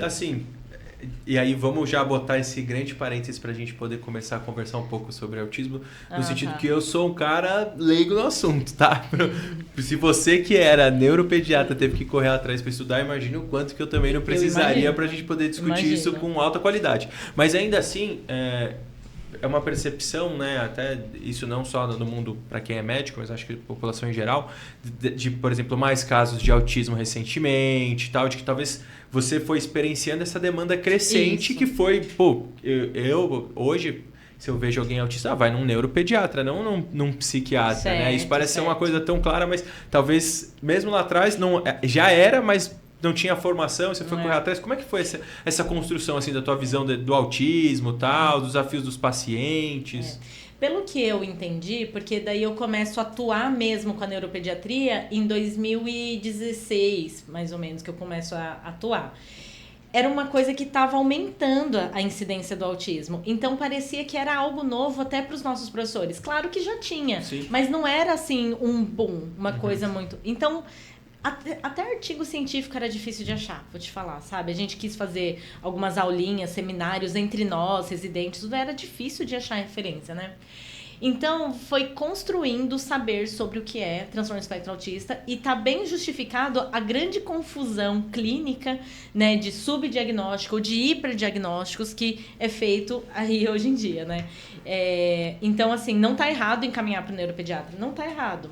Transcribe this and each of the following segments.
assim... E aí vamos já botar esse grande parênteses pra gente poder começar a conversar um pouco sobre autismo, no sentido que eu sou um cara leigo no assunto, tá? Se você que era neuropediatra teve que correr atrás para estudar, imagina o quanto que eu também não precisaria pra gente poder discutir isso com alta qualidade. Mas ainda assim, é uma percepção, né? Até isso não só no mundo para quem é médico, mas acho que a população em geral, de, por exemplo, mais casos de autismo recentemente, tal, de que talvez você foi experienciando essa demanda crescente que foi, pô, eu hoje, se eu vejo alguém autista, vai num neuropediatra, não num psiquiatra, certo, né? Isso parece ser uma coisa tão clara, mas talvez mesmo lá atrás não, já era, mas não tinha formação, você foi correr atrás. Como é que foi essa construção assim, da tua visão do autismo, tal, dos desafios dos pacientes? Pelo que eu entendi, porque daí eu começo a atuar mesmo com a neuropediatria em 2016, mais ou menos, que eu começo a atuar. Era uma coisa que estava aumentando a incidência do autismo. Então, parecia que era algo novo até para os nossos professores. Claro que já tinha, mas não era assim um boom, uma coisa muito... Então... Até artigo científico era difícil de achar, vou te falar, sabe? A gente quis fazer algumas aulinhas, seminários entre nós, residentes, tudo era difícil de achar referência, né? Então, foi construindo o saber sobre o que é transtorno do espectro autista e tá bem justificado a grande confusão clínica, né, de subdiagnóstico ou de hiperdiagnósticos que é feito aí hoje em dia, né? Então, assim, não tá errado encaminhar para o neuropediatra, não tá errado.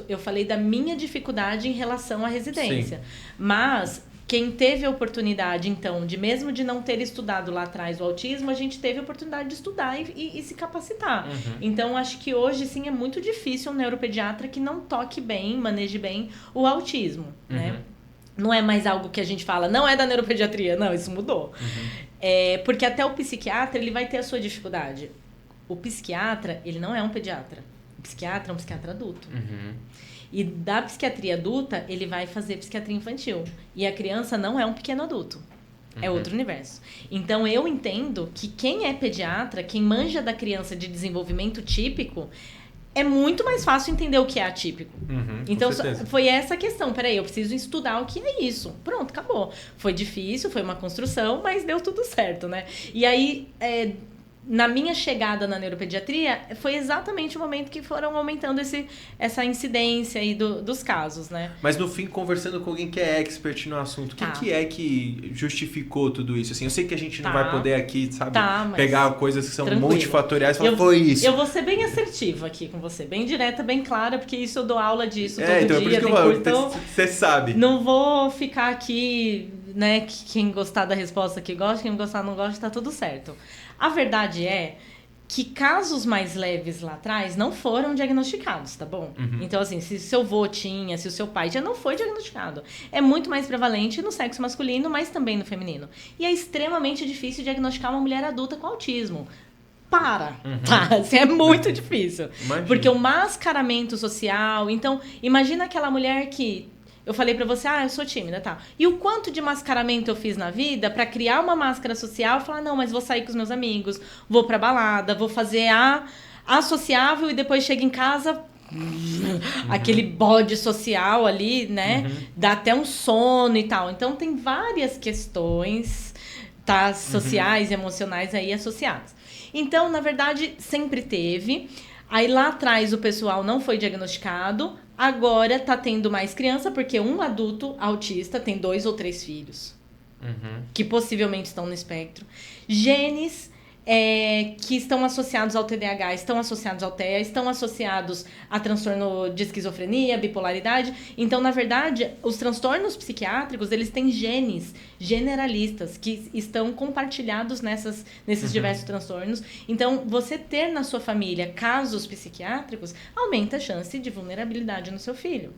Eu falei da minha dificuldade em relação à residência. Sim. Mas quem teve a oportunidade, então, mesmo de não ter estudado lá atrás o autismo, a gente teve a oportunidade de estudar e se capacitar. Então, acho que hoje, sim, é muito difícil um neuropediatra que não toque bem, maneje bem o autismo, né? Não é mais algo que a gente fala, não é da neuropediatria. Não, isso mudou. Porque até o psiquiatra, ele vai ter a sua dificuldade. O psiquiatra, ele não é um pediatra. O psiquiatra é um psiquiatra adulto. E da psiquiatria adulta, ele vai fazer psiquiatria infantil. E a criança não é um pequeno adulto. É outro universo. Então, eu entendo que quem é pediatra, quem manja da criança de desenvolvimento típico, é muito mais fácil entender o que é atípico. Então, foi essa questão. Peraí, eu preciso estudar o que é isso. Pronto, acabou. Foi difícil, foi uma construção, mas deu tudo certo, né? E aí... na minha chegada na neuropediatria, foi exatamente o momento que foram aumentando essa incidência aí dos casos, né? Mas no fim, conversando com alguém que é expert no assunto, o que é que justificou tudo isso? Assim, eu sei que a gente não vai poder aqui, sabe, pegar coisas que são multifatoriais e falar, foi isso. Eu vou ser bem assertiva aqui com você, bem direta, bem clara, porque isso eu dou aula disso todo então dia. É por isso que eu você sabe. Não vou ficar aqui, né, quem gostar da resposta que gosta, quem gostar não gosta, tá tudo certo. A verdade é que casos mais leves lá atrás não foram diagnosticados, tá bom? Então, assim, se seu avô tinha, se o seu pai já não foi diagnosticado. É muito mais prevalente no sexo masculino, mas também no feminino. E é extremamente difícil diagnosticar uma mulher adulta com autismo. Assim, é muito difícil. Imagina. Porque o mascaramento social... Então, imagina aquela mulher que... Eu falei pra você, eu sou tímida, tá. E o quanto de mascaramento eu fiz na vida pra criar uma máscara social, falar, não, mas vou sair com os meus amigos, vou pra balada, vou fazer a sociável e depois chego em casa, aquele bode social ali, né, dá até um sono e tal. Então, tem várias questões, tá, sociais e emocionais aí associadas. Então, na verdade, sempre teve. Aí lá atrás o pessoal não foi diagnosticado, agora tá tendo mais criança, porque um adulto autista tem 2 ou 3 filhos, que possivelmente estão no espectro. Genes que estão associados ao TDAH, estão associados ao TEA, estão associados a transtorno de esquizofrenia, bipolaridade. Então, na verdade, os transtornos psiquiátricos, eles têm genes generalistas que estão compartilhados nesses diversos transtornos. Então, você ter na sua família casos psiquiátricos aumenta a chance de vulnerabilidade no seu filho.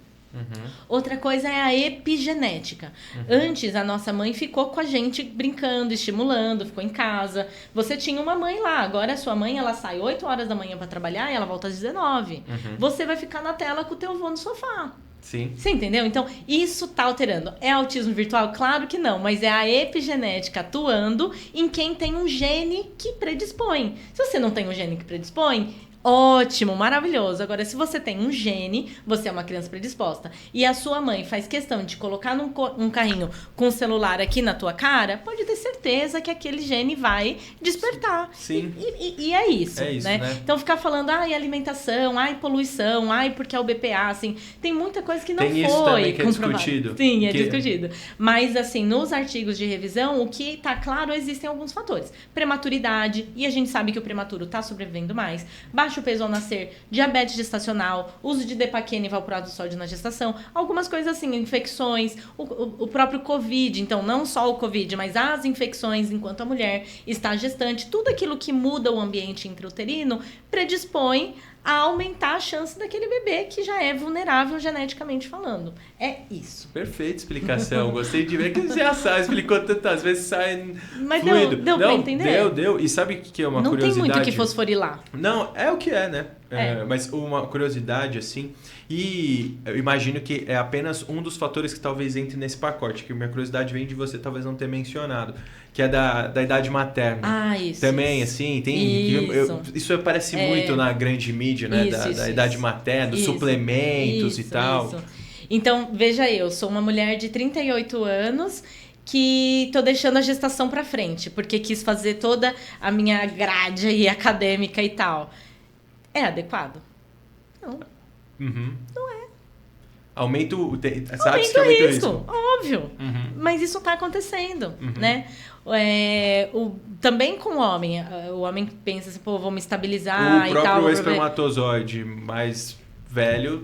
Outra coisa é a epigenética. Antes, a nossa mãe ficou com a gente brincando, estimulando, ficou em casa. Você tinha uma mãe lá. Agora, a sua mãe, ela sai 8 horas da manhã para trabalhar e ela volta às 19. Você vai ficar na tela com o teu avô no sofá. Sim. Você entendeu? Então, isso tá alterando. É autismo virtual? Claro que não, mas é a epigenética atuando em quem tem um gene que predispõe. Se você não tem um gene que predispõe, Ótimo, maravilhoso. Agora, se você tem um gene, você é uma criança predisposta, e a sua mãe faz questão de colocar num carrinho com o celular aqui na tua cara, pode ter certeza que aquele gene vai despertar. Sim. E é isso, né? Então, ficar falando, alimentação, poluição, porque é o BPA, assim, tem muita coisa que não tem foi isso também que é comprovado. discutido. Sim, é discutido. Mas, assim, nos artigos de revisão, o que tá claro, existem alguns fatores. Prematuridade, e a gente sabe que o prematuro tá sobrevivendo mais. Baixo peso ao nascer, diabetes gestacional, uso de Depaquene e valproato de sódio na gestação, algumas coisas assim, infecções, o próprio Covid, então não só o Covid, mas as infecções enquanto a mulher está gestante, tudo aquilo que muda o ambiente intrauterino predispõe a aumentar a chance daquele bebê que já é vulnerável geneticamente falando. É isso. Perfeita explicação. Gostei de ver que você já sabe, explicou tantas vezes, sai mas fluido. Deu pra entender? Deu. E sabe o que é uma não curiosidade? Não tem muito que fosforilar. Não, é o que é, né? Mas uma curiosidade, assim, e eu imagino que é apenas um dos fatores que talvez entre nesse pacote, que minha curiosidade vem de você talvez não ter mencionado, que é da idade materna. Isso. Também, assim, tem... Isso aparece muito na grande mídia, né? Da idade materna, dos suplementos e tal. Isso. Então, veja, eu sou uma mulher de 38 anos... que tô deixando a gestação pra frente, porque quis fazer toda a minha grade aí acadêmica e tal. É adequado? Não. Não é. Aumenta o risco, óbvio. Mas isso tá acontecendo, né? Também com o homem pensa assim, pô, vou me estabilizar e tal. O próprio espermatozoide mais velho.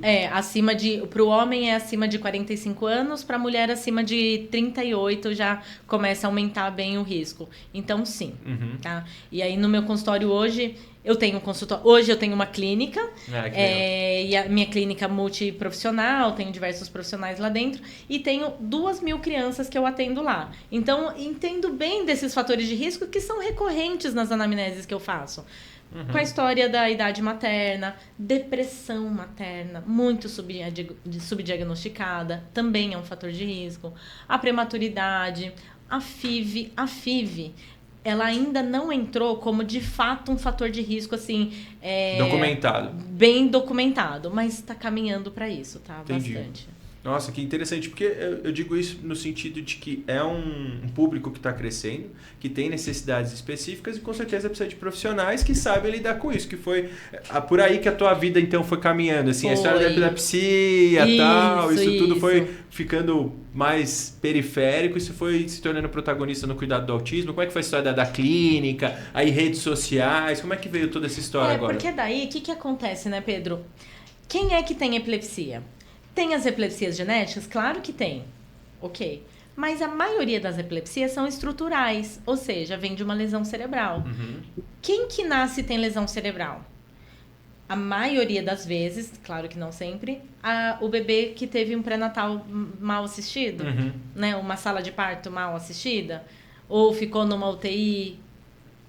Pro homem é acima de 45 anos, pra mulher acima de 38 já começa a aumentar bem o risco. Então, sim. Tá? E aí, no meu consultório hoje, eu tenho um consultório. Hoje eu tenho uma clínica. E a minha clínica multiprofissional, tenho diversos profissionais lá dentro. E tenho 2.000 crianças que eu atendo lá. Então, entendo bem desses fatores de risco que são recorrentes nas anamneses que eu faço. Com a história da idade materna, depressão materna, muito subdiagnosticada, também é um fator de risco. A prematuridade, a FIV, ela ainda não entrou como, de fato, um fator de risco, assim... documentado. Bem documentado, mas está caminhando para isso, tá? Entendi. Bastante. Nossa, que interessante, porque eu digo isso no sentido de que é um público que está crescendo, que tem necessidades específicas e com certeza precisa de profissionais que sabem lidar com isso, que foi por aí que a tua vida então foi caminhando, assim, a história da epilepsia e tal, isso tudo foi ficando mais periférico, isso foi se tornando protagonista no cuidado do autismo. Como é que foi a história da clínica, aí redes sociais, como é que veio toda essa história agora? Porque daí, o que acontece, né, Pedro? Quem é que tem epilepsia? Tem as epilepsias genéticas? Claro que tem. Ok. Mas a maioria das epilepsias são estruturais, ou seja, vem de uma lesão cerebral. Quem que nasce e tem lesão cerebral? A maioria das vezes, claro que não sempre, o bebê que teve um pré-natal mal assistido, né? Uma sala de parto mal assistida, ou ficou numa UTI,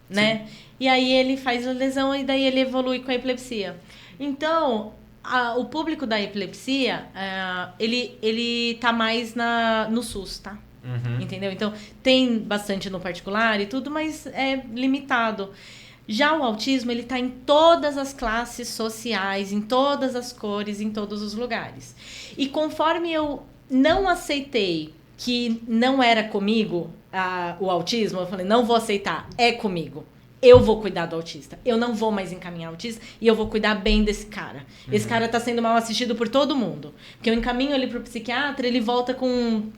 né? E aí ele faz a lesão e daí ele evolui com a epilepsia. Então... o público da epilepsia, ele tá mais no SUS, tá? Entendeu? Então, tem bastante no particular e tudo, mas é limitado. Já o autismo, ele tá em todas as classes sociais, em todas as cores, em todos os lugares. E conforme eu não aceitei que não era comigo o autismo, eu falei, não vou aceitar, é comigo. Eu vou cuidar do autista. Eu não vou mais encaminhar o autista e eu vou cuidar bem desse cara. Esse cara tá sendo mal assistido por todo mundo. Porque eu encaminho ele pro psiquiatra, ele volta com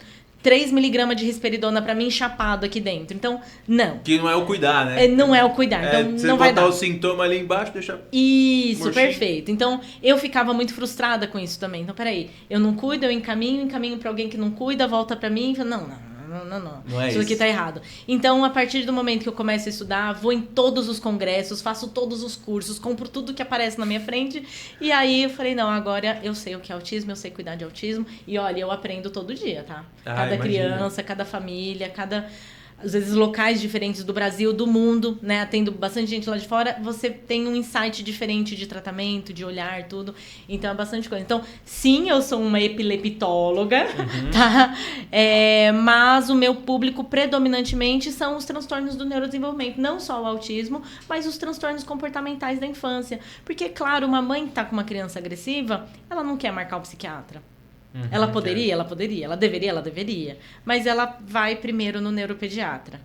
3 miligramas de risperidona pra mim chapado aqui dentro. Então, não. Que não é o cuidar, né? Não é o cuidar. Então, não vai dar. Você botar o sintoma ali embaixo, deixa... Isso, murchinho. Perfeito. Então, eu ficava muito frustrada com isso também. Então, peraí. Eu não cuido, eu encaminho pra alguém que não cuida, volta pra mim e fala, não. Não é isso aqui tá errado. Então, a partir do momento que eu começo a estudar, vou em todos os congressos, faço todos os cursos, compro tudo que aparece na minha frente. E aí eu falei, não, agora eu sei o que é autismo, eu sei cuidar de autismo. E olha, eu aprendo todo dia, tá? Cada criança, cada família, às vezes locais diferentes do Brasil, do mundo, né? Atendo bastante gente lá de fora, você tem um insight diferente de tratamento, de olhar, tudo. Então é bastante coisa. Então, sim, eu sou uma epileptóloga, tá? Mas o meu público predominantemente são os transtornos do neurodesenvolvimento, não só o autismo, mas os transtornos comportamentais da infância. Porque, claro, uma mãe que tá com uma criança agressiva, ela não quer marcar o psiquiatra. Ela poderia, ela deveria, mas ela vai primeiro no neuropediatra.